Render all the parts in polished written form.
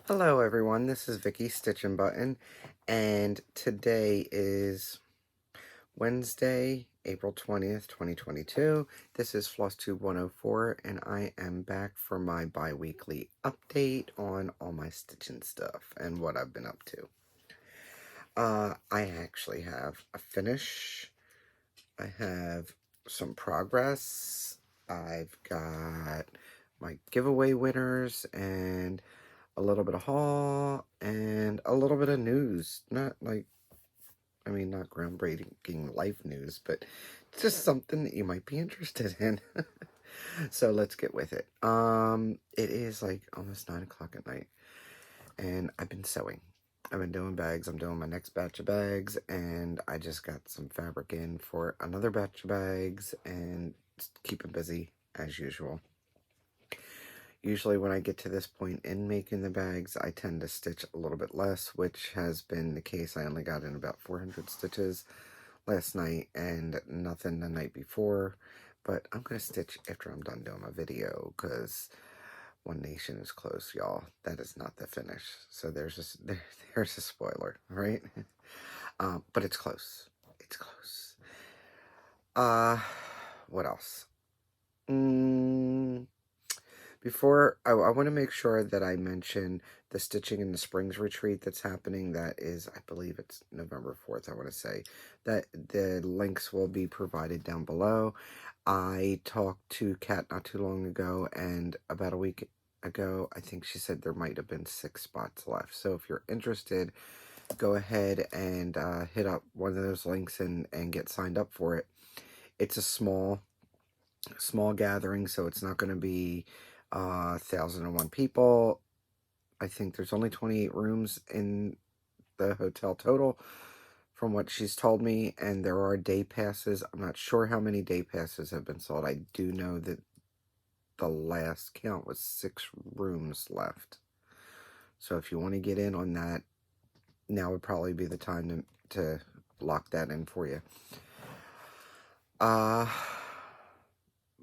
Hello everyone, this is Vicky StitchNButton, and today is Wednesday, April 20th, 2022. This is Flosstube 104, and I am back for my bi-weekly update on all my stitching stuff and what I've been up to. I actually have a finish, I have some progress, I've got my giveaway winners, and a little bit of haul, and a little bit of news. Not groundbreaking life news, but just something that you might be interested in. So let's get with it. It is like almost 9 o'clock at night, and I've been sewing. I've been doing bags. I'm doing my next batch of bags, and I just got some fabric in for another batch of bags, and just keeping busy as usual. Usually when I get to this point in making the bags, I tend to stitch a little bit less, which has been the case. I only got in about 400 stitches last night and nothing the night before. But I'm going to stitch after I'm done doing my video, because One Nation is close, y'all. That is not the finish. So there's a spoiler, right? But it's close. It's close. What else? Before, I want to make sure that I mention the Stitching in the Springs retreat that's happening. That is, I believe it's November 4th, I want to say. That the links will be provided down below. I talked to Kat not too long ago, and about a week ago, I think she said there might have been 6 spots left. So if you're interested, go ahead and hit up one of those links and get signed up for it. It's a small gathering, so it's not going to be 1,001 people. I think there's only 28 rooms in the hotel total, from what she's told me, and there are day passes. I'm not sure how many day passes have been sold. I do know that the last count was 6 rooms left. So if you want to get in on that, now would probably be the time to lock that in for you.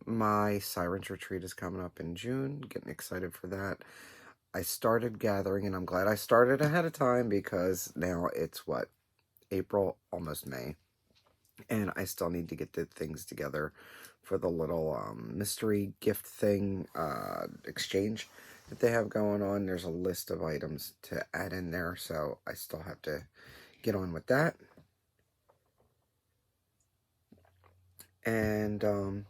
My Siren Retreat is coming up in June. Getting excited for that. I started gathering, and I'm glad I started ahead of time, because now it's, what, April, almost May. And I still need to get the things together for the little mystery gift thing exchange that they have going on. There's a list of items to add in there, so I still have to get on with that. And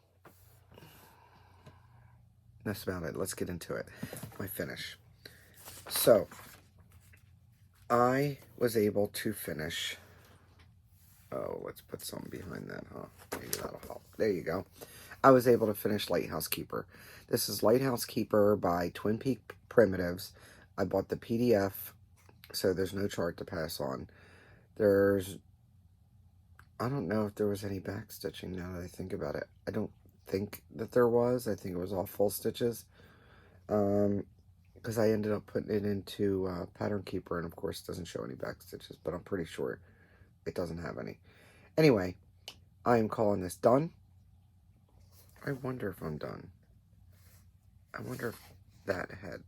that's about it. Let's get into it. My finish. So, I was able to finish. Oh, let's put something behind that, huh? Maybe that'll help. There you go. I was able to finish Lighthouse Keeper. This is Lighthouse Keeper by Twin Peak Primitives. I bought the PDF, so there's no chart to pass on. I don't know if there was any back stitching now that I think about it. I don't think that there was. I think it was all full stitches. Because I ended up putting it into Pattern Keeper, and of course it doesn't show any back stitches, but I'm pretty sure it doesn't have any. Anyway, I am calling this done. I wonder if I'm done. I wonder if that had...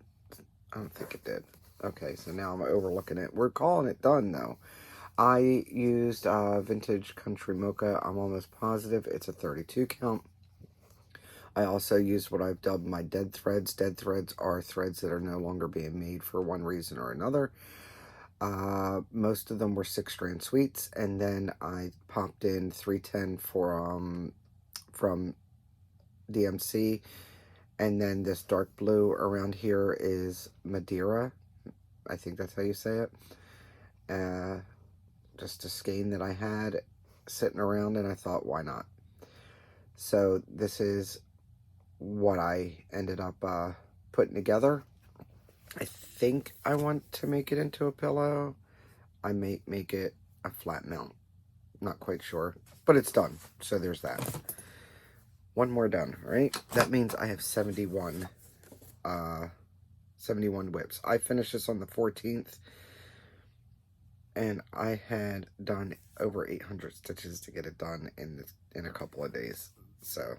I don't think it did. Okay, so now I'm overlooking it. We're calling it done, though. I used Vintage Country Mocha. I'm almost positive it's a 32 count. I also used what I've dubbed my dead threads. Dead threads are threads that are no longer being made for one reason or another. Most of them were 6-strand sweets, and then I popped in 310 from DMC, and then this dark blue around here is Madeira. I think that's how you say it. Just a skein that I had sitting around, and I thought, why not? So this is what I ended up putting together. I think I want to make it into a pillow. I may make it a flat mount. Not quite sure, but it's done. So there's that. One more done, right? That means I have 71 whips. I finished this on the 14th, and I had done over 800 stitches to get it done in a couple of days. So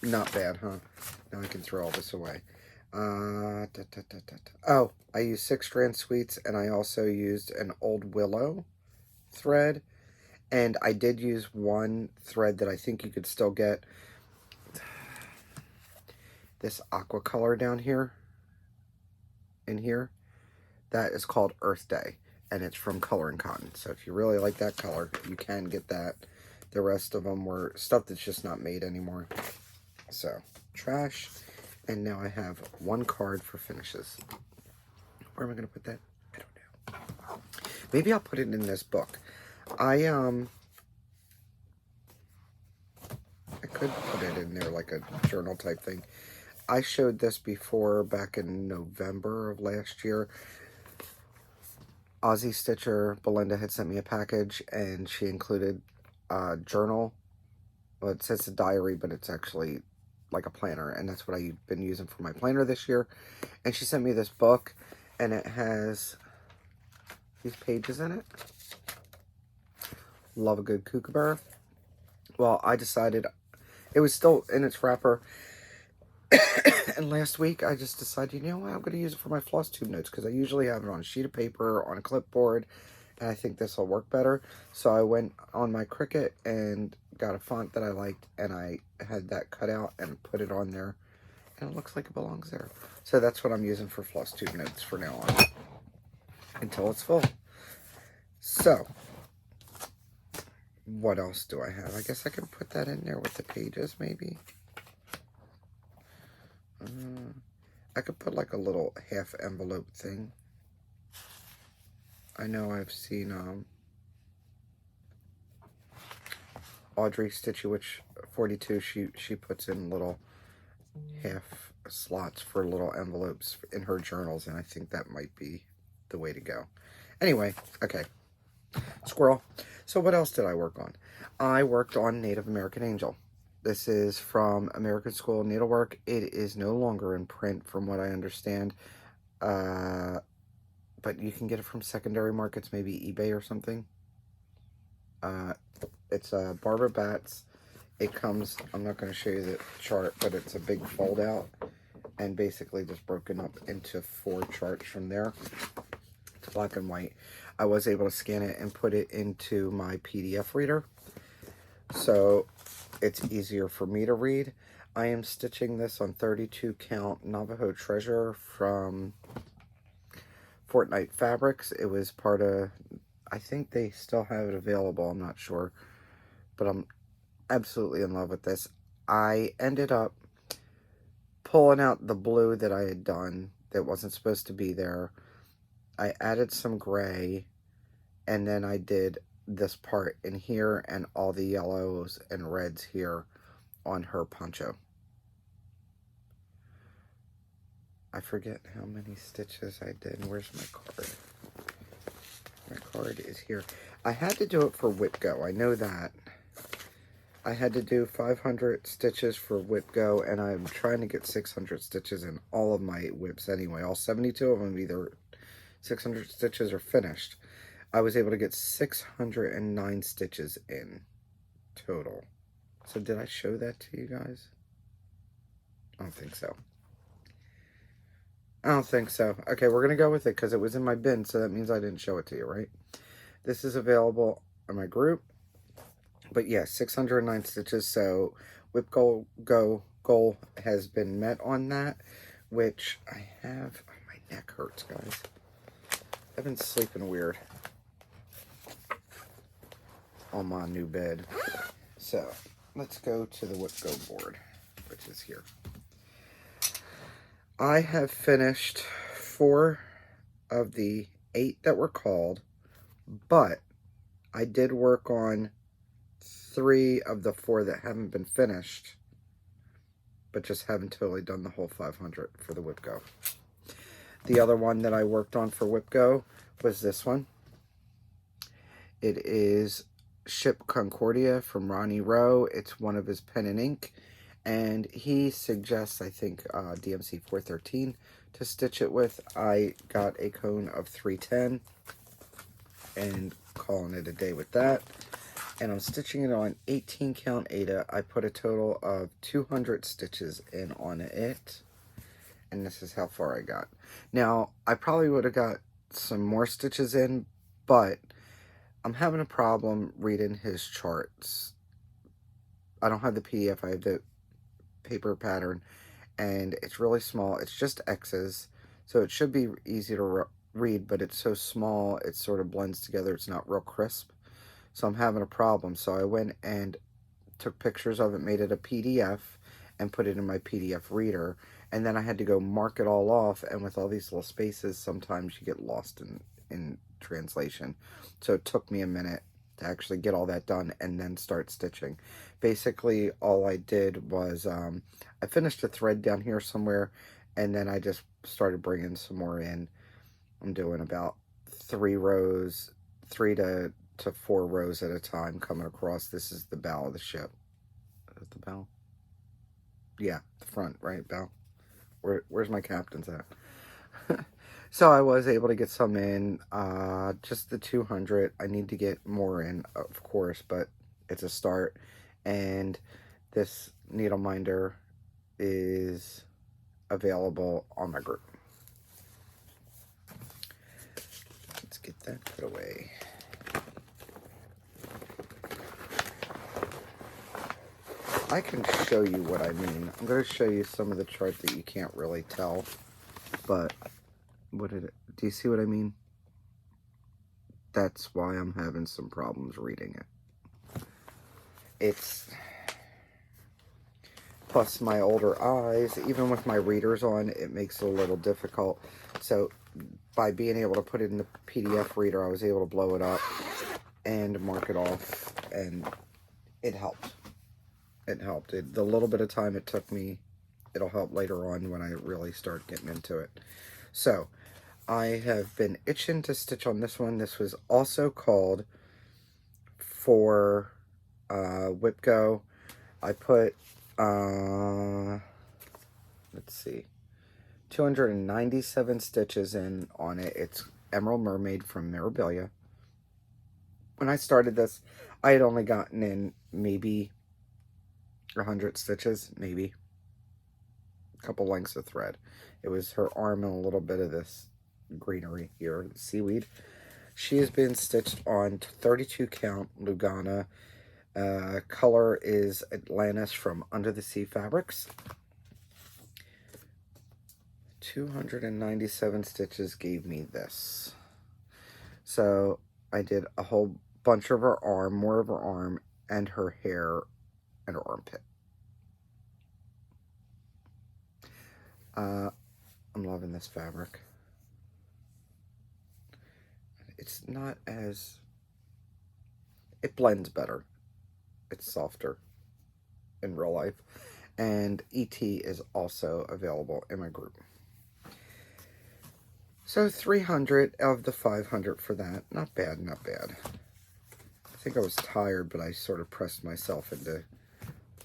not bad, huh? Now I can throw all this away. Oh, I used 6-strand sweets, and I also used an old willow thread, and I did use one thread that I think you could still get. This aqua color down here, in here, that is called Earth Day, and it's from Color & Cotton. So if you really like that color, you can get that. The rest of them were stuff that's just not made anymore. So, trash. And now I have one card for finishes. Where am I going to put that? I don't know. Maybe I'll put it in this book. I could put it in there like a journal type thing. I showed this before back in November of last year. Aussie Stitcher Belinda had sent me a package, and she included a journal. Well, it says a diary, but it's actually like a planner, and that's what I've been using for my planner this year. And she sent me this book, and it has these pages in it. Love a good kookaburra. Well, I decided it was still in its wrapper. And last week, I just decided, you know what, I'm going to use it for my Flosstube notes, because I usually have it on a sheet of paper, on a clipboard, and I think this will work better. So I went on my Cricut and got a font that I liked, and I had that cut out and put it on there, and it looks like it belongs there. So that's what I'm using for Flosstube notes for now on, until it's full. So, what else do I have? I guess I can put that in there with the pages, maybe. I could put like a little half envelope thing. I know I've seen Audrey Stitchworks 42. She puts in little half slots for little envelopes in her journals, and I think that might be the way to go. Anyway, okay. Squirrel. So what else did I work on? I worked on Native American Angel. This is from American School of Needlework. It is no longer in print, from what I understand. But you can get it from secondary markets, maybe eBay or something. It's Barbara Batts. It comes, I'm not going to show you the chart, but it's a big fold out, and basically just broken up into 4 charts from there. It's black and white. I was able to scan it and put it into my PDF reader, so it's easier for me to read. I am stitching this on 32 count Navajo Treasure from Fortnite Fabrics. It was part of, I think they still have it available, I'm not sure, but I'm absolutely in love with this. I ended up pulling out the blue that I had done that wasn't supposed to be there. I added some gray, and then I did this part in here and all the yellows and reds here on her poncho. I forget how many stitches I did. Where's my card? My card is here. I had to do it for Whip Go. I know that. I had to do 500 stitches for Whip Go, and I'm trying to get 600 stitches in all of my whips anyway. All 72 of them, either 600 stitches or finished. I was able to get 609 stitches in total. So did I show that to you guys? I don't think so. I don't think so. Okay, we're going to go with it because it was in my bin, so that means I didn't show it to you, right? This is available in my group. But yeah, 609 stitches, so Whip Goal has been met on that, which I have... Oh, my neck hurts, guys. I've been sleeping weird on my new bed. So, let's go to the Whip Go board, which is here. I have finished 4 of the 8 that were called, but I did work on 3 of the 4 that haven't been finished, but just haven't totally done the whole 500 for the Whip Go. The other one that I worked on for Whip Go was this one. It is Ship Concordia from Ronnie Rowe. It's one of his pen and ink, and he suggests, I think, DMC 413 to stitch it with. I got a cone of 310 and calling it a day with that. And I'm stitching it on 18 count Aida. I put a total of 200 stitches in on it. and this is how far I got. Now, I probably would have got some more stitches in, but I'm having a problem reading his charts. I don't have the PDF, I have the paper pattern, and it's really small. It's just X's, so it should be easy to read, but it's so small, it sort of blends together. It's not real crisp, so I'm having a problem. So I went and took pictures of it, made it a PDF, and put it in my PDF reader, and then I had to go mark it all off, and with all these little spaces, sometimes you get lost in translation. So it took me a minute to actually get all that done and then start stitching. Basically, all I did was, I finished a thread down here somewhere, and then I just started bringing some more in. I'm doing about 3 rows, 3 to 4 rows at a time coming across. This is the bow of the ship. Is it the bow? Yeah, the front, right, bow. Where's my captain's at? So I was able to get some in, just the 200. I need to get more in, of course, but it's a start. And this needle minder is available on my group. Let's get that put away. I can show you what I mean. I'm going to show you some of the chart that you can't really tell, but do you see what I mean? That's why I'm having some problems reading it. It's, plus my older eyes, even with my readers on, it makes it a little difficult. So by being able to put it in the PDF reader, I was able to blow it up and mark it off, and it helped. It helped. The little bit of time it took me, it'll help later on when I really start getting into it. So, I have been itching to stitch on this one. This was also called for Whip Go. I put, let's see, 297 stitches in on it. It's Emerald Mermaid from Mirabilia. When I started this, I had only gotten in maybe 100 stitches, maybe. A couple lengths of thread. It was her arm and a little bit of this greenery here, seaweed. She has been stitched on 32 count Lugana. Color is Atlantis from Under the Sea Fabrics. 297 stitches gave me this. So I did a whole bunch of her arm, more of her arm, and her hair and her armpit. I'm loving this fabric. It's not as, it blends better. It's softer in real life. And ET is also available in my group. So 300 of the 500 for that. Not bad, not bad. I think I was tired, but I sort of pressed myself into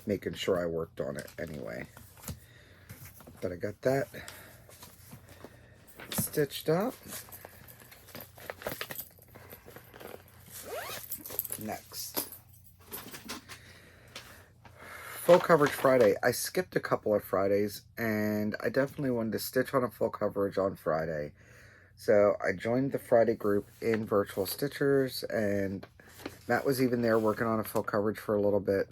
making sure I worked on it anyway. But I got that stitched up. Next, full coverage Friday. I skipped a couple of Fridays, and I definitely wanted to stitch on a full coverage on Friday. So I joined the Friday group in Virtual Stitchers, and Matt was even there working on a full coverage for a little bit.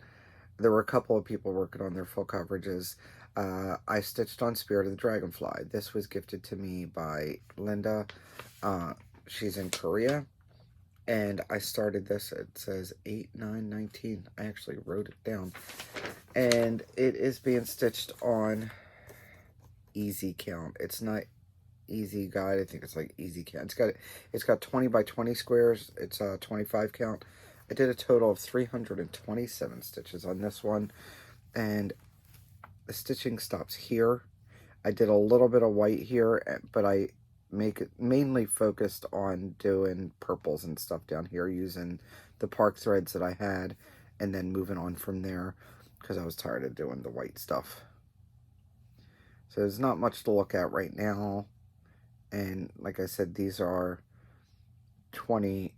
There were a couple of people working on their full coverages. I stitched on Spirit of the Dragonfly. This was gifted to me by Linda. She's in Korea. And I started this, it says 8/9/19. I actually wrote it down. And it is being stitched on easy count. It's not easy guide, I think it's like easy count. It's got 20 by 20 squares. It's 25 count. I did a total of 327 stitches on this one. And the stitching stops here. I did a little bit of white here, but I make it mainly focused on doing purples and stuff down here using the park threads that I had, and then moving on from there because I was tired of doing the white stuff. So there's not much to look at right now, and like I said, these are 20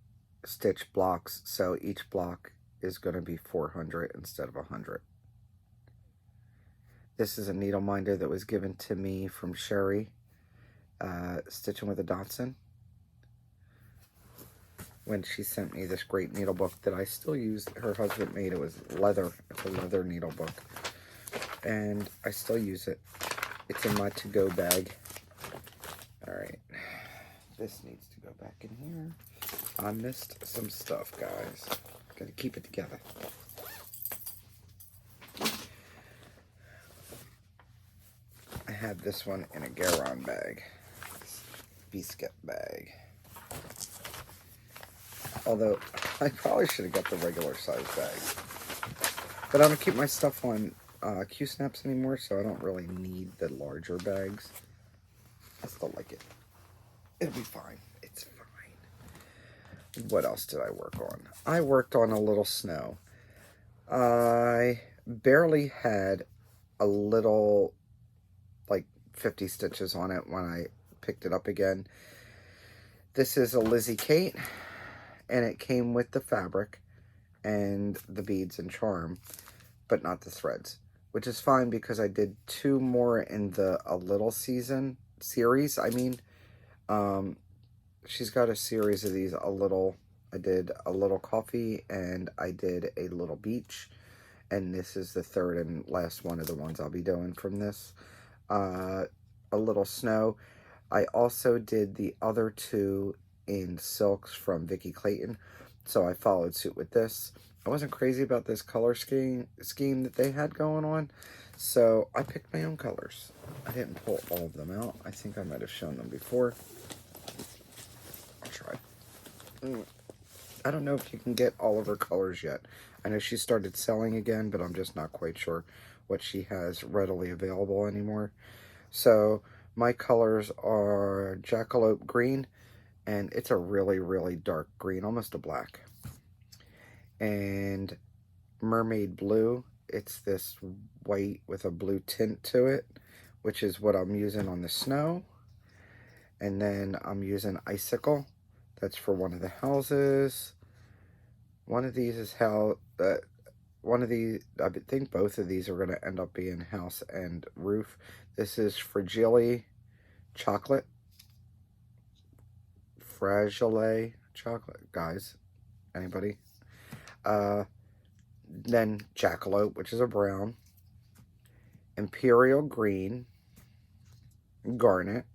stitch blocks, so each block is going to be 400 instead of 100. This is a needle minder that was given to me from Sherry, Stitching with a Dotson, when she sent me this great needle book that I still use. Her husband made. It was leather. It's a leather needle book, and I still use it. It's in my to-go bag. All right, this needs to go back in here. I missed some stuff, guys. Gotta keep it together. I have this one in a Garon bag, biscuit bag. Although I probably should have got the regular size bag, but I don't keep my stuff on Q-snaps anymore, so I don't really need the larger bags. I still like it. It'll be fine. It's fine. What else did I work on? I worked on a little snow. I barely had a little, like 50 stitches on it when I picked it up again. This is a Lizzie Kate, and it came with the fabric and the beads and charm, but not the threads, which is fine because I did 2 more in the A Little series. I mean, she's got a series of these. I did a little coffee, and I did a little beach, and this is the 3rd and last one of the ones I'll be doing from this. A little snow. I also did the other 2 in silks from Vicki Clayton, so I followed suit with this. I wasn't crazy about this color scheme that they had going on, so I picked my own colors. I didn't pull all of them out. I think I might have shown them before. I'll try. I don't know if you can get all of her colors yet. I know she started selling again, but I'm just not quite sure what she has readily available anymore. So my colors are Jackalope Green, and it's a really, really dark green, almost a black. And Mermaid Blue, it's this white with a blue tint to it, which is what I'm using on the snow. And then I'm using Icicle. That's for one of the houses. One of these is how, one of these, I think both of these are going to end up being house and roof. This is Fragile Chocolate. Fragile Chocolate, guys. Anybody? Then Jackalope, which is a brown. Imperial Green. Garnet.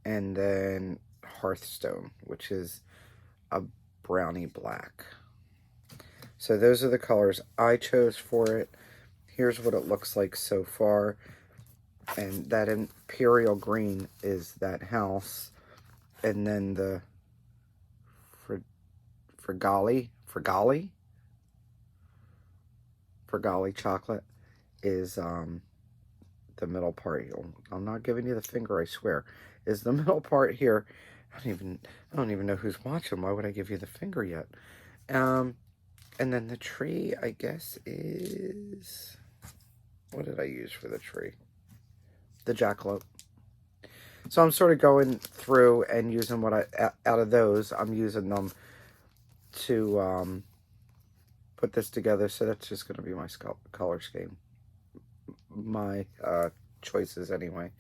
And then Hearthstone, which is a brownie black. So those are the colors I chose for it. Here's what it looks like so far. And that Imperial Green is that house. And then the Fragile Chocolate is the middle part. I'm not giving you the finger, I swear. Is the middle part here. I don't even know who's watching. Why would I give you the finger yet? And then the tree, I guess, is... What did I use for the tree? The Jackalope. So I'm sort of going through and using what out of those, I'm using them to put this together. So that's just going to be my color scheme. My choices anyway.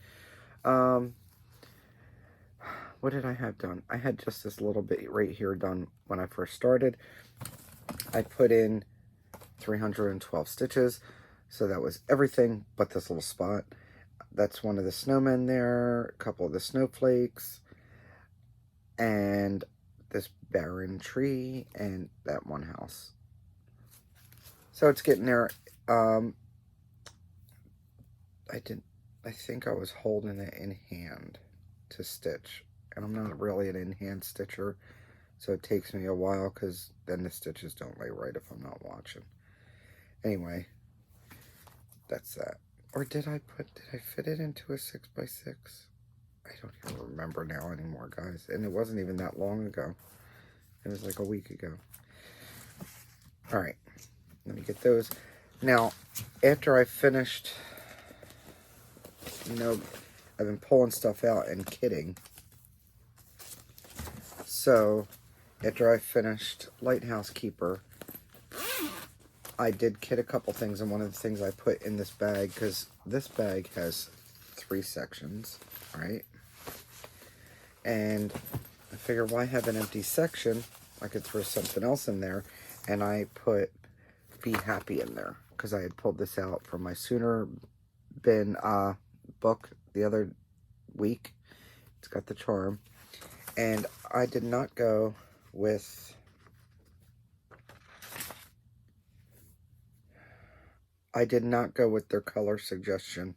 What did I have done? I had just this little bit right here done when I first started. I put in 312 stitches. So that was everything but this little spot. That's one of the snowmen there, a couple of the snowflakes, and this barren tree, and that one house. So it's getting there. I think I was holding it in hand to stitch, and I'm not really an in-hand stitcher, so it takes me a while, because then the stitches don't lay right if I'm not watching. Anyway, that's that. Or did I fit it into a 6x6? I don't even remember now anymore, guys. And it wasn't even that long ago. It was like a week ago. All right, let me get those. Now, after I finished, I've been pulling stuff out and kidding. So, after I finished Lighthouse Keeper, I did kit a couple things, and one of the things I put in this bag, because this bag has 3 sections, right? And I figured, why have an empty section? I could throw something else in there, and I put Be Happy in there, because I had pulled this out from my Sooner Bin book the other week. It's got the charm, and I did not go with... I did not go with their color suggestion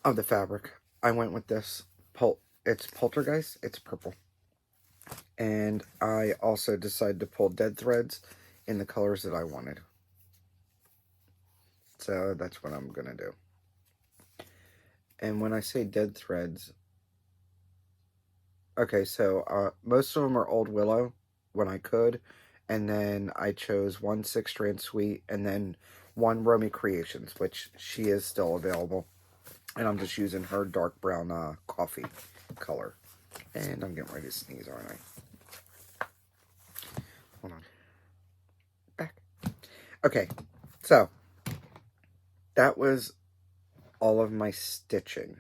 of the fabric. I went with this. It's Poltergeist. It's purple. And I also decided to pull dead threads in the colors that I wanted. So that's what I'm going to do. And when I say dead threads... Okay, so most of them are Old Willow when I could. And then I chose 1 6-strand sweet, and then 1 Romy Creations, which she is still available. And I'm just using her dark brown coffee color. And I'm getting ready to sneeze, aren't I? Hold on. Back. Okay, so that was all of my stitching.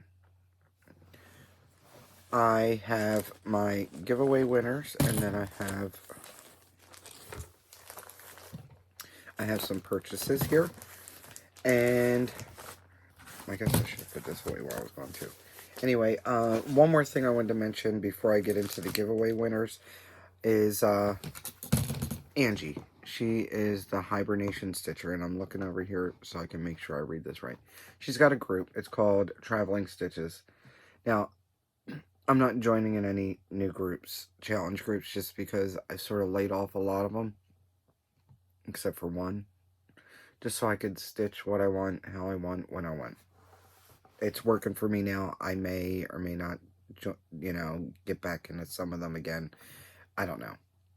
I have my giveaway winners, and then I have some purchases here, and I guess I should have put this away where I was going to. Anyway, one more thing I wanted to mention before I get into the giveaway winners is Angie. She is the Hibernation Stitcher, and I'm looking over here so I can make sure I read this right. She's got a group. It's called Traveling Stitches. Now, I'm not joining in any new groups, challenge groups, just because I sort of laid off a lot of them. Except for one, just so I could stitch what I want, how I want, when I want. It's working for me now. I may or may not, get back into some of them again. I don't know.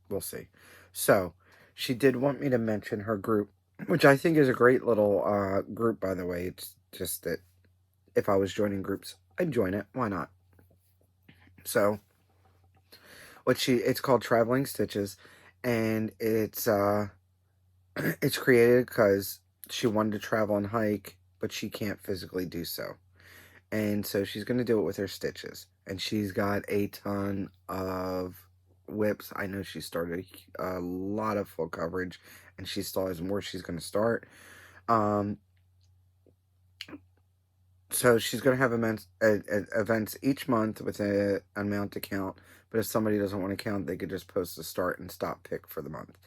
We'll see. So, she did want me to mention her group, which I think is a great little group, by the way. It's just that if I was joining groups, I'd join it. Why not? So, it's called Traveling Stitches, and it's created because she wanted to travel and hike, but she can't physically do so. And so she's going to do it with her stitches. And she's got a ton of whips. I know she started a lot of full coverage, and she still has more she's going to start. So she's going to have events each month with an amount to count. But if somebody doesn't want to count, they could just post a start and stop pick for the month.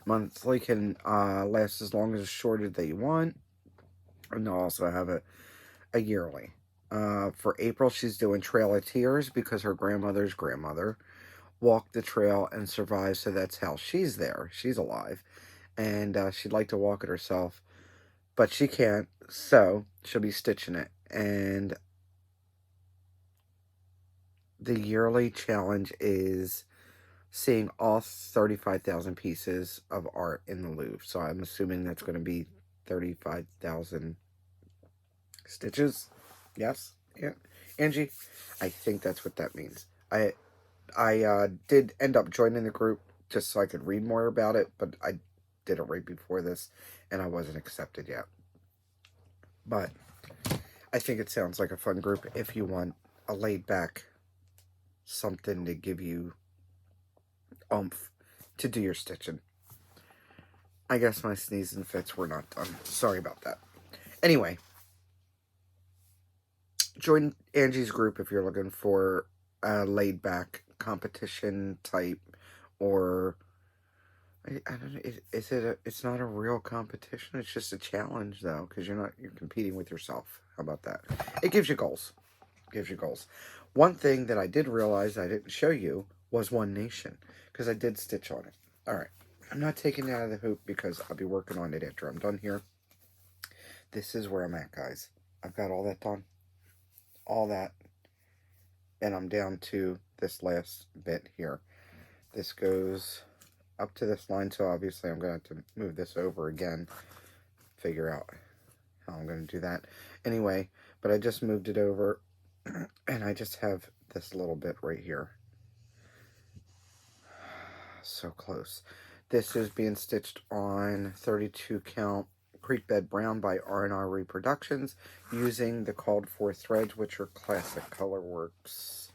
Monthly can last as long as as short as they want. And they'll also have a yearly. For April, she's doing Trail of Tears because her grandmother's grandmother walked the trail and survived, so that's how she's there. She's alive. And she'd like to walk it herself, but she can't, so she'll be stitching it. And the yearly challenge is seeing all 35,000 pieces of art in the Louvre. So I'm assuming that's going to be 35,000 stitches. Yes? Yeah. Angie? I think that's what that means. I did end up joining the group just so I could read more about it, but I did it right before this, and I wasn't accepted yet. But I think it sounds like a fun group if you want a laid-back something to give you oomph to do your stitching. I guess my sneezing fits were not done. Sorry about that. Anyway, join Angie's group if you're looking for a laid-back competition type, or I don't know. It's not a real competition. It's just a challenge, though, because you're competing with yourself. How about that? It gives you goals. One thing that I did realize I didn't show you was One Nation, because I did stitch on it. All right, I'm not taking it out of the hoop because I'll be working on it after I'm done here. This is where I'm at, guys. I've got all that done, all that, and I'm down to this last bit here. This goes up to this line, so obviously I'm going to have to move this over again, figure out how I'm going to do that. Anyway, but I just moved it over, and I just have this little bit right here. So close. This is being stitched on 32 count Creek Bed Brown by R&R Reproductions using the called for threads, which are Classic Colorworks.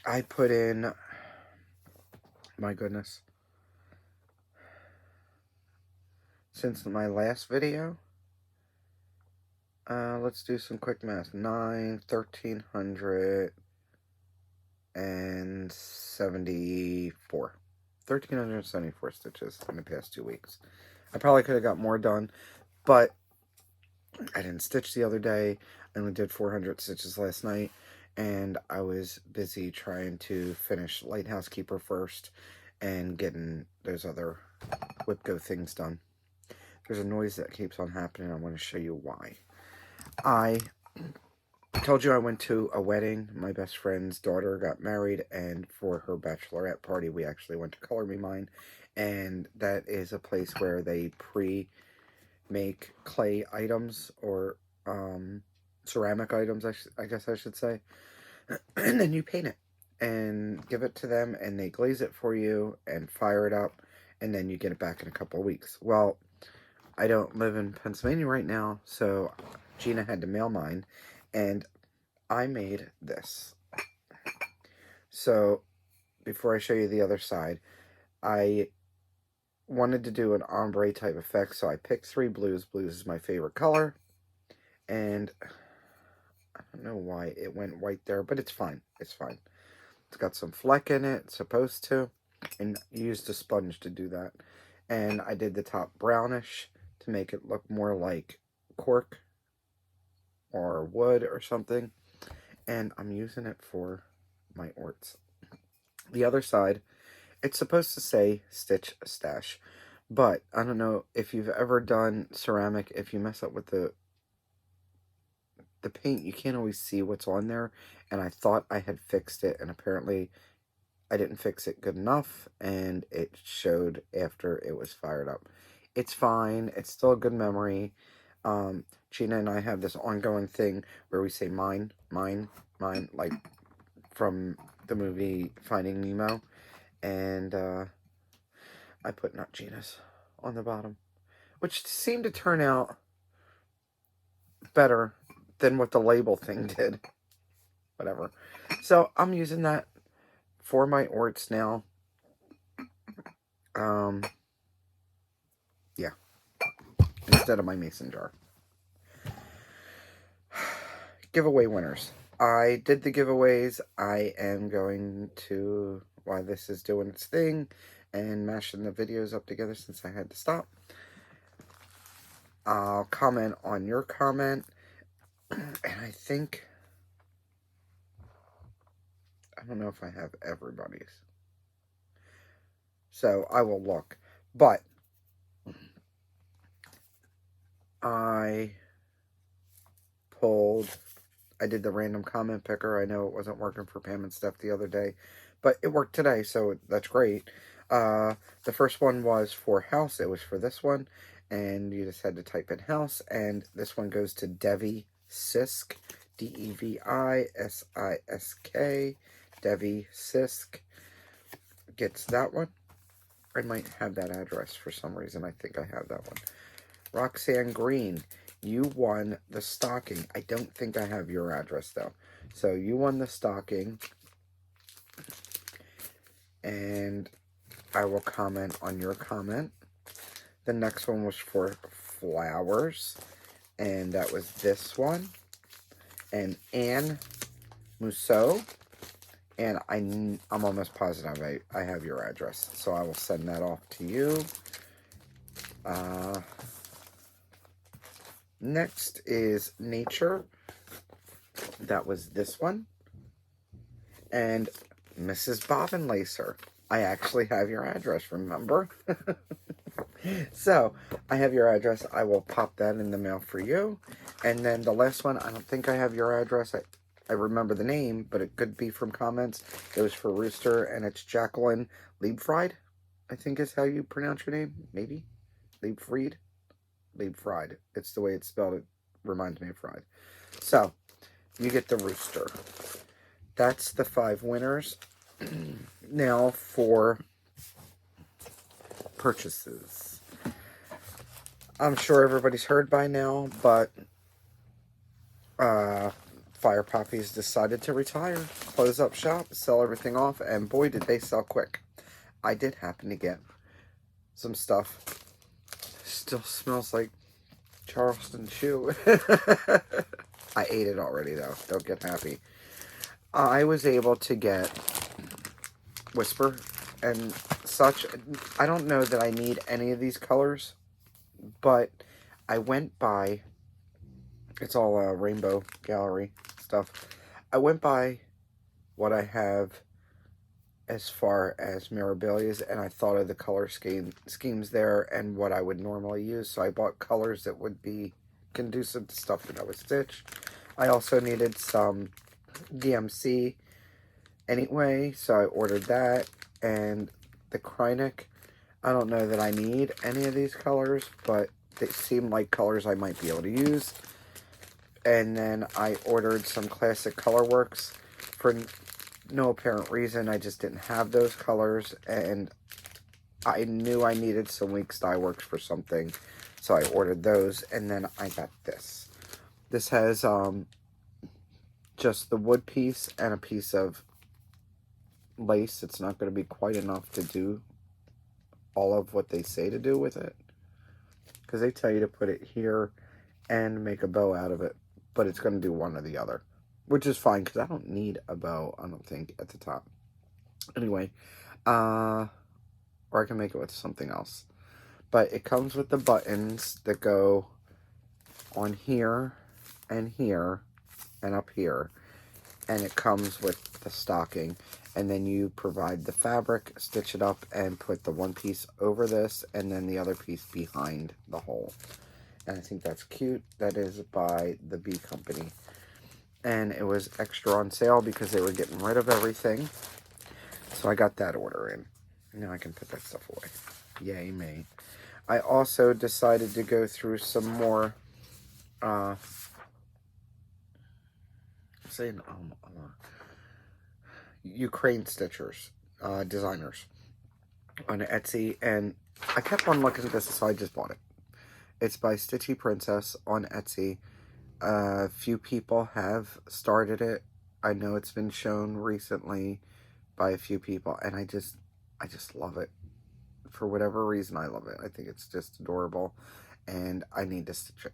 I put in, my goodness, since my last video, let's do some quick math. 1,374. 1,374 stitches in the past 2 weeks. I probably could have got more done, but I didn't stitch the other day. I only did 400 stitches last night, and I was busy trying to finish Lighthouse Keeper first and getting those other whip go things done. There's a noise that keeps on happening. I want to show you why. I told you I went to a wedding. My best friend's daughter got married, and for her bachelorette party, we actually went to Color Me Mine, and that is a place where they pre-make clay items, or ceramic items, I guess I should say, and then you paint it and give it to them, and they glaze it for you and fire it up, and then you get it back in a couple of weeks. Well, I don't live in Pennsylvania right now, so Gina had to mail mine, and I made this. So, before I show you the other side, I wanted to do an ombre type effect, so I picked 3 blues. Blues is my favorite color, and I don't know why it went white there, but it's fine. It's fine. It's got some fleck in it, it's supposed to, and used a sponge to do that. And I did the top brownish to make it look more like cork or wood or something, and I'm using it for my orts. The other side, it's supposed to say Stitch Stash, but I don't know if you've ever done ceramic. If you mess up with the paint, you can't always see what's on there, and I thought I had fixed it, and apparently I didn't fix it good enough, and it showed after it was fired up. It's fine. It's still a good memory. Gina and I have this ongoing thing where we say mine, mine, mine, like from the movie Finding Nemo, and I put not Gina's on the bottom, which seemed to turn out better than what the label thing did. Whatever. So I'm using that for my orts now. Yeah. Instead of my mason jar. Giveaway winners. I did the giveaways. I am going to, while this is doing its thing, and mashing the videos up together since I had to stop, I'll comment on your comment. And I think, I don't know if I have everybody's. So I will look. But I did the random comment picker. I know it wasn't working for Pam and Steph the other day, but it worked today, so that's great. The first one was for house. It was for this one, and you just had to type in house, and this one goes to Devi Sisk, D-E-V-I-S-I-S-K, Devi Sisk gets that one. I might have that address for some reason. I think I have that one. Roxanne Green, you won the stocking. I don't think I have your address, though. So you won the stocking, and I will comment on your comment. The next one was for flowers, and that was this one. And Anne Mousseau, and I'm almost positive I have your address, so I will send that off to you. Next is Nature. That was this one. And Mrs. Bobbin Lacer. I actually have your address, remember? So, I have your address. I will pop that in the mail for you. And then the last one, I don't think I have your address. I remember the name, but it could be from comments. It was for Rooster, and it's Jacqueline Liebfried, I think is how you pronounce your name. Maybe? Liebfried? Liebfried. It's the way it's spelled. It reminds me of fried. So, you get the Rooster. That's the 5 winners. Now, for purchases. I'm sure everybody's heard by now, but Fire Poppies decided to retire, close up shop, sell everything off, and boy did they sell quick. I did happen to get some stuff. Still smells like Charleston Chew. I ate it already though, don't get happy. I was able to get Whisper and such. I don't know that I need any of these colors, but I went by, it's all rainbow gallery stuff. I went by what I have as far as memorabilia, and I thought of the color schemes there and what I would normally use. So I bought colors that would be conducive to stuff that I would stitch. I also needed some DMC anyway, so I ordered that. And the Kreinik, I don't know that I need any of these colors, but they seem like colors I might be able to use. And then I ordered some Classic Colorworks for no apparent reason. I just didn't have those colors, and I knew I needed some Weeks Dye Works for something, so I ordered those. And then I got this. This has just the wood piece and a piece of lace. It's not going to be quite enough to do all of what they say to do with it, because they tell you to put it here and make a bow out of it, but it's going to do one or the other, which is fine because I don't need a bow, I don't think, at the top. Anyway, or I can make it with something else. But it comes with the buttons that go on here and here and up here. And it comes with the stocking. And then you provide the fabric, stitch it up, and put the one piece over this, and then the other piece behind the hole. And I think that's cute. That is by the Bee Company. And it was extra on sale because they were getting rid of everything. So I got that order in. Now I can put that stuff away. Yay me. I also decided to go through some more Ukraine stitchers, designers on Etsy, and I kept on looking at this, so I just bought it. It's by Stitchy Princess on Etsy. A few people have started it. I know it's been shown recently by a few people, and I just love it. For whatever reason, I love it. I think it's just adorable, and I need to stitch it.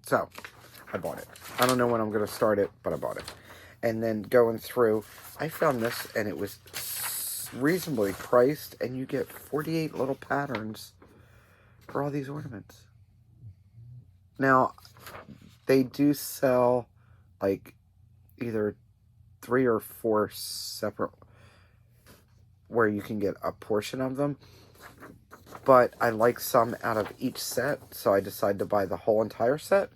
So, I bought it. I don't know when I'm going to start it, but I bought it. And then going through, I found this, and it was reasonably priced, and you get 48 little patterns for all these ornaments. Now, they do sell, like, either 3 or 4 separate, where you can get a portion of them. But I like some out of each set, so I decided to buy the whole entire set.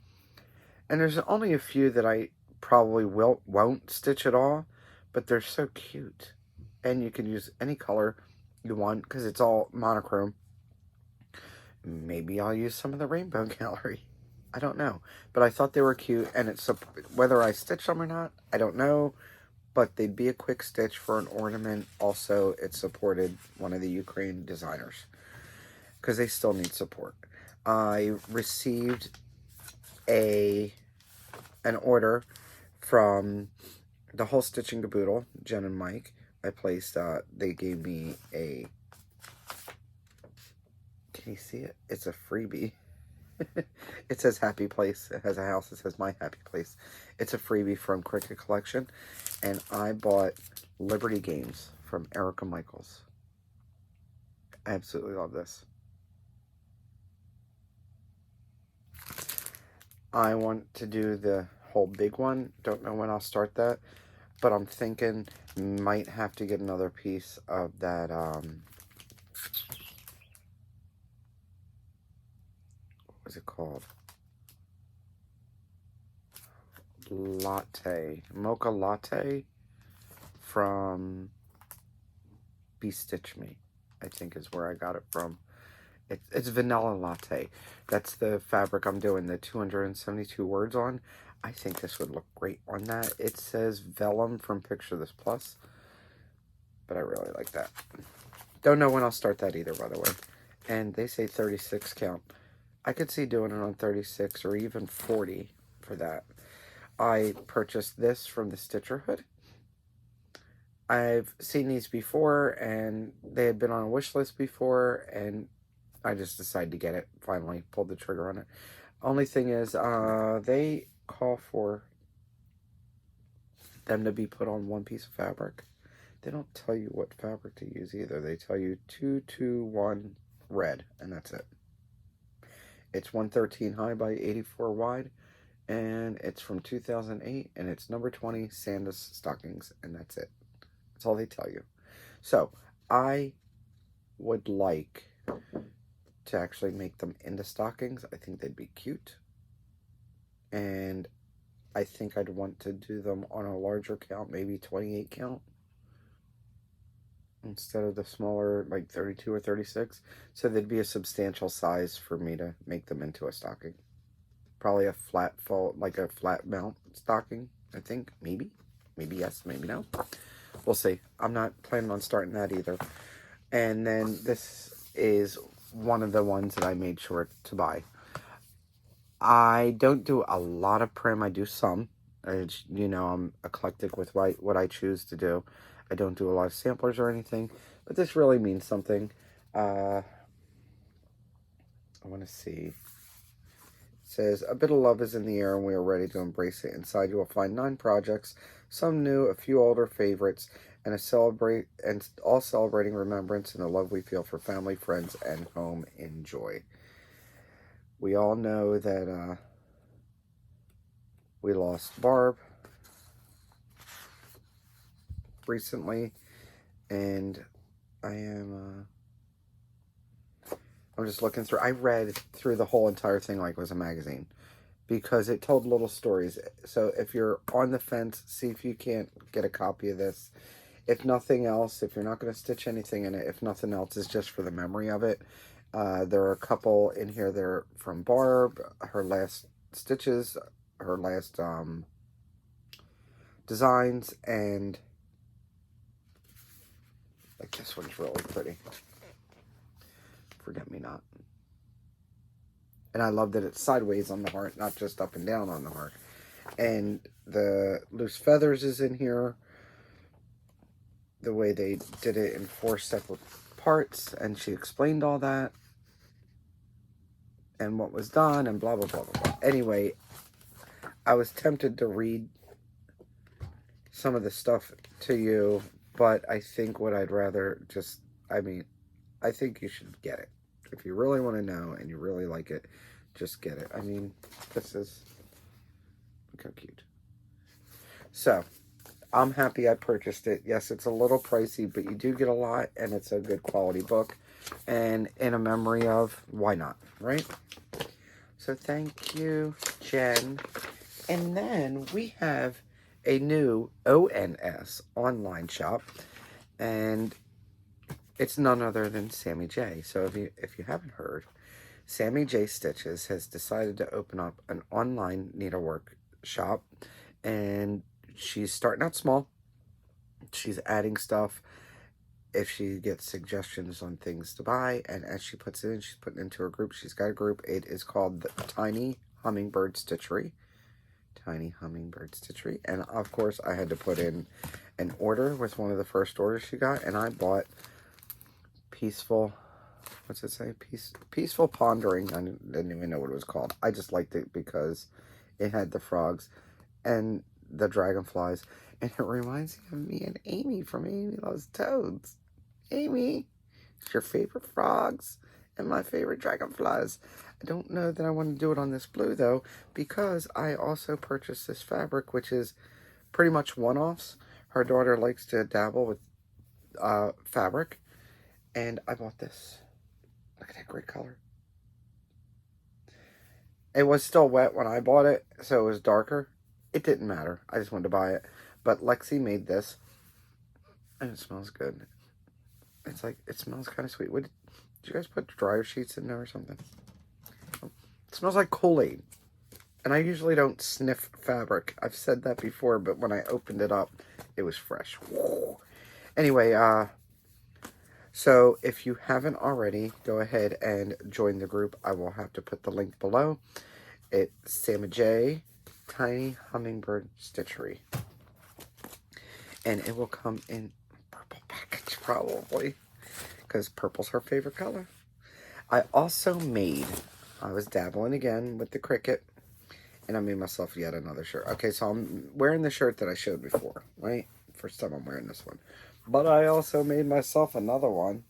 And there's only a few that I probably won't stitch at all, but they're so cute. And you can use any color you want, because it's all monochrome. Maybe I'll use some of the rainbow gallery. I don't know. But I thought they were cute, and it's whether I stitch them or not, I don't know. But they'd be a quick stitch for an ornament. Also, it supported one of the Ukraine designers, because they still need support. I received an order from the whole Stitching Caboodle, Jen and Mike. I placed, they gave me a, can you see it? It's a freebie. It says Happy Place. It has a house that says My Happy Place. It's a freebie from Cricket Collection. And I bought Liberty Games from Erica Michaels. I absolutely love this. I want to do the whole big one. Don't know when I'll start that. But I'm thinking might have to get another piece of that, what was it called? Mocha latte from Bestitch Me, I think is where I got it from. It's vanilla latte. That's the fabric I'm doing the 272 words on. I think this would look great on that. It says vellum from Picture This Plus, but I really like that. Don't know when I'll start that either, by the way. and they say 36 count. I could see doing it on 36 or even 40 for that. I purchased this from the Stitcherhood. I've seen these before, and they had been on a wish list before, and I just decided to get it. Finally pulled the trigger on it. Only thing is, they call for them to be put on one piece of fabric. They don't tell you what fabric to use either. They tell you 221 red, and that's it. It's 113 high by 84 wide, and it's from 2008, and it's number 20 Sandus stockings, and that's it. That's all they tell you. So I would like to actually make them into stockings. I think they'd be cute, and I think I'd want to do them on a larger count, maybe 28 count, instead of the smaller, like 32 or 36. So they'd be a substantial size for me to make them into a stocking. Probably a flat fold, like a flat mount stocking, I think. Maybe yes, maybe no. We'll see. I'm not planning on starting that either. And then this is one of the ones that I made sure to buy. I don't do a lot of prim. I do some. You know, I'm eclectic with what I choose to do. I don't do a lot of samplers or anything, but this really means something. I want to see. It says, a bit of love is in the air and we are ready to embrace it. Inside you will find 9 projects, some new, a few older favorites, and all celebrating remembrance and the love we feel for family, friends, and home in joy. We all know that we lost Barb recently, and I'm just looking through. I read through the whole entire thing like it was a magazine, because it told little stories. So if you're on the fence, see if you can't get a copy of this. If nothing else, if you're not going to stitch anything in it, if nothing else, is just for the memory of it. There are a couple in here. They're from Barb, her last stitches, her last designs, and like this one's really pretty. Forget Me Not. And I love that it's sideways on the heart, not just up and down on the heart. And the loose feathers is in here. The way they did it in 4 separate parts, and she explained all that and what was done and blah blah blah blah blah. Anyway, I was tempted to read some of the stuff to you, but I think what I'd rather just, I think you should get it. If you really want to know and you really like it, just get it. I mean, this is, look how cute. So I'm happy I purchased it. Yes, it's a little pricey, but you do get a lot, and it's a good quality book. And in a memory of, why not, right? So thank you, Jen. And then we have a new ONS online shop, and it's none other than Sammy J. So if you haven't heard, Sammy J Stitches has decided to open up an online needlework shop, and she's starting out small. She's adding stuff if she gets suggestions on things to buy, and as she puts it in, she's putting it into her group. She's got a group. It is called the Tiny Hummingbird Stitchery. Tiny Hummingbird Stitchery. And of course, I had to put in an order with one of the first orders she got, and I bought Peaceful, what's it say? Peaceful Pondering. I didn't even know what it was called. I just liked it because it had the frogs and the dragonflies, and it reminds me of me and Amy from Amy Loves Toads. Amy, it's your favorite frogs and my favorite dragonflies. I don't know that I want to do it on this blue though, because I also purchased this fabric, which is pretty much one-offs. Her daughter likes to dabble with fabric, and I bought this. Look at that great color. It was still wet when I bought it, so it was darker. It didn't matter. I just wanted to buy it. But Lexi made this, and it smells good. It's like, it smells kind of sweet. Did you guys put dryer sheets in there or something? It smells like Kool-Aid. And I usually don't sniff fabric. I've said that before, but when I opened it up, it was fresh. Whoa. Anyway, So if you haven't already, go ahead and join the group. I will have to put the link below. It's Sam J. Tiny Hummingbird Stitchery. And it will come in purple package probably, because purple's her favorite color. I also made, I was dabbling again with the Cricut, and I made myself yet another shirt. Okay, so I'm wearing the shirt that I showed before, right? First time I'm wearing this one. But I also made myself another one.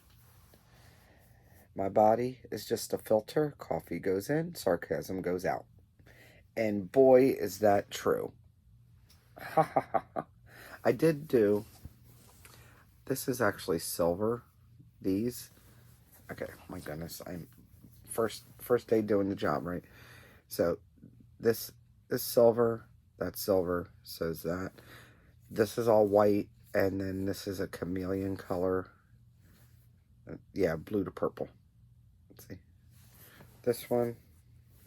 My body is just a filter. Coffee goes in, sarcasm goes out. And boy, is that true. I did do, this is actually silver, these. Okay, my goodness, I'm first day doing the job, right? So this is silver, that's silver, says that. This is all white, and then this is a chameleon color. Yeah, blue to purple. Let's see. This one,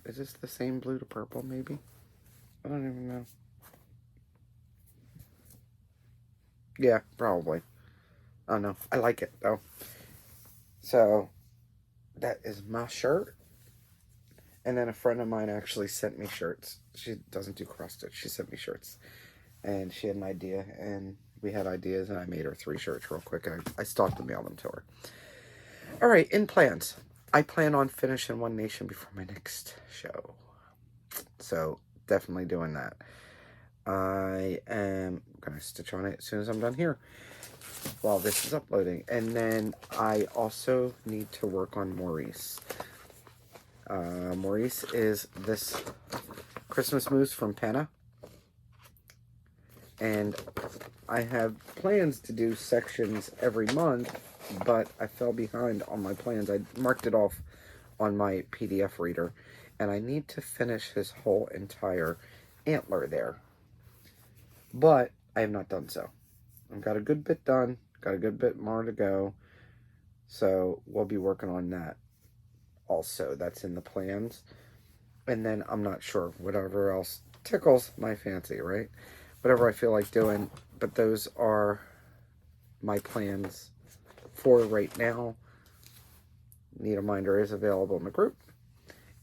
is this the same blue to purple, maybe? I don't even know. Yeah, probably. I don't know. I like it, though. So, that is my shirt. And then a friend of mine actually sent me shirts. She doesn't do cross stitch. She sent me shirts. And she had an idea, and we had ideas, and I made her 3 shirts real quick, and I stalked to mail them to her. All right, in plans. I plan on finishing One Nation before my next show. So, definitely doing that. I am going to stitch on it as soon as I'm done here, while this is uploading. And then I also need to work on Maurice. Maurice is this Christmas mousse from Penna. And I have plans to do sections every month, but I fell behind on my plans. I marked it off on my PDF reader, and I need to finish his whole entire antler there. But I have not done so. I've got a good bit done, got a good bit more to go, so we'll be working on that also. That's in the plans. And then I'm not sure, whatever else tickles my fancy, right? Whatever I feel like doing, but those are my plans for right now. Need a Minder is available in the group.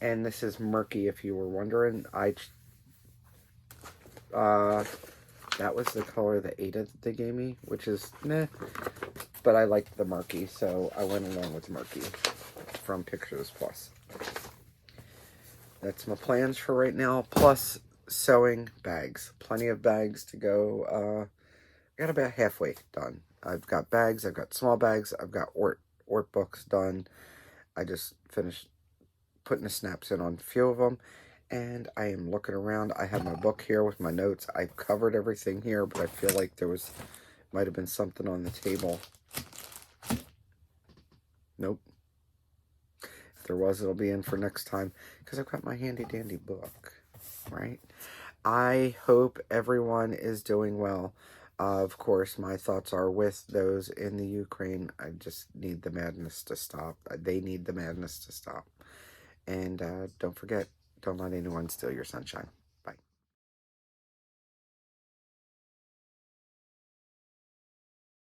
And this is murky, if you were wondering. That was the color that Ada they gave me, which is meh. But I liked the murky, so I went along with murky from Pictures Plus. That's my plans for right now, plus sewing bags. Plenty of bags to go. I got about halfway done. I've got bags, I've got small bags, I've got Ort books done. I just finished putting the snaps in on a few of them, and I am looking around. I have my book here with my notes. I've covered everything here, but I feel like there might have been something on the table. Nope. If there was, it'll be in for next time, because I've got my handy dandy book, right? I hope everyone is doing well. Of course, my thoughts are with those in the Ukraine. I just need the madness to stop. They need the madness to stop. And don't forget, don't let anyone steal your sunshine.